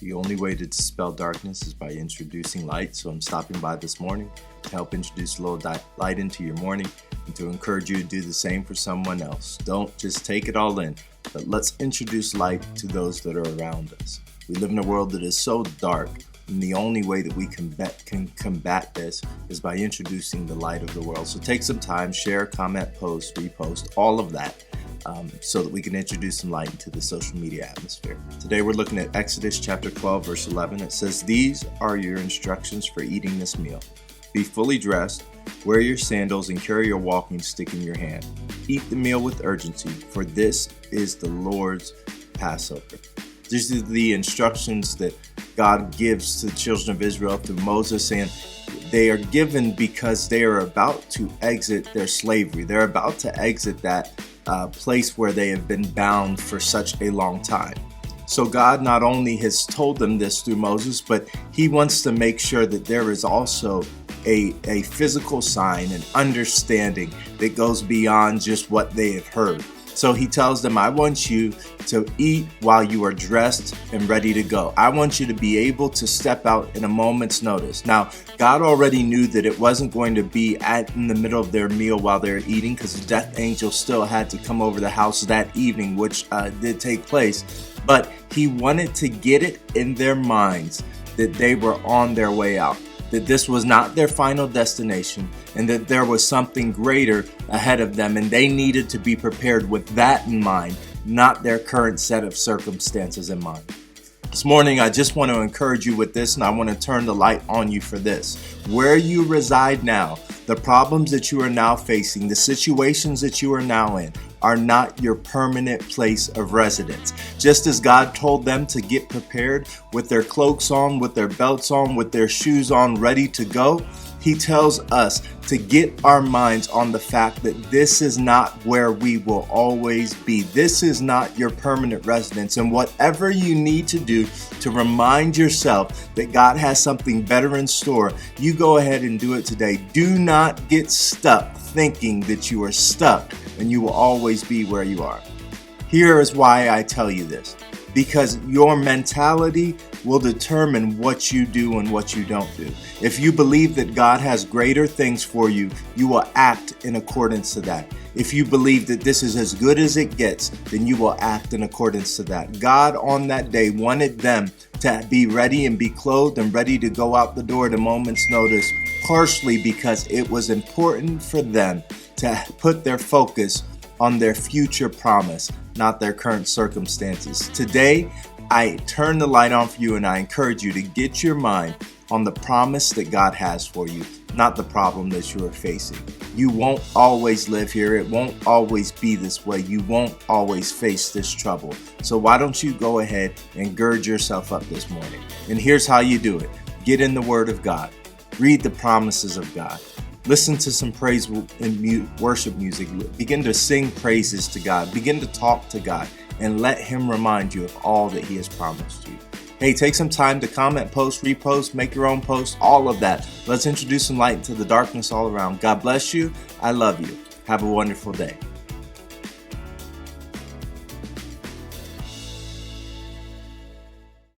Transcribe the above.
The only way to dispel darkness is by introducing light, so I'm stopping by this morning to help introduce a little light into your morning and to encourage you to do the same for someone else. Don't just take it all in, but let's introduce light to those that are around us. We live in a world that is so dark, and the only way that we can combat this is by introducing the light of the world. So take some time, share, comment, post, repost, all of that. So that we can introduce some light into the social media atmosphere. Today we're looking at Exodus chapter 12, verse 11. It says, "These are your instructions for eating this meal. Be fully dressed, wear your sandals, and carry your walking stick in your hand. Eat the meal with urgency, for this is the Lord's Passover." These are the instructions that God gives to the children of Israel through Moses, and they are given because they are about to exit their slavery. They're about to exit that place where they have been bound for such a long time. So God not only has told them this through Moses, but he wants to make sure that there is also a physical sign, an understanding that goes beyond just what they have heard. So he tells them, I want you to eat while you are dressed and ready to go. I want you to be able to step out in a moment's notice. Now, God already knew that it wasn't going to be in the middle of their meal while they're eating, because the death angel still had to come over the house that evening, which did take place. But he wanted to get it in their minds that they were on their way out, that this was not their final destination, and that there was something greater ahead of them, and they needed to be prepared with that in mind, not their current set of circumstances in mind. This morning, I just want to encourage you with this, and I want to turn the light on you for this. Where you reside now, the problems that you are now facing, the situations that you are now in, are not your permanent place of residence. Just as God told them to get prepared with their cloaks on, with their belts on, with their shoes on, ready to go, he tells us to get our minds on the fact that this is not where we will always be. This is not your permanent residence. And whatever you need to do to remind yourself that God has something better in store, you go ahead and do it today. Do not get stuck thinking that you are stuck and you will always be where you are. Here is why I tell you this. Because your mentality will determine what you do and what you don't do. If you believe that God has greater things for you, you will act in accordance to that. If you believe that this is as good as it gets, then you will act in accordance to that. God on that day wanted them to be ready and be clothed and ready to go out the door at a moment's notice, partially because it was important for them to put their focus on their future promise, not their current circumstances. Today, I turn the light on for you, and I encourage you to get your mind on the promise that God has for you, not the problem that you are facing. You won't always live here. It won't always be this way. You won't always face this trouble. So why don't you go ahead and gird yourself up this morning? And here's how you do it. Get in the Word of God. Read the promises of God. Listen to some praise and worship music. Begin to sing praises to God. Begin to talk to God and let Him remind you of all that He has promised you. Hey, take some time to comment, post, repost, make your own post, all of that. Let's introduce some light into the darkness all around. God bless you. I love you. Have a wonderful day.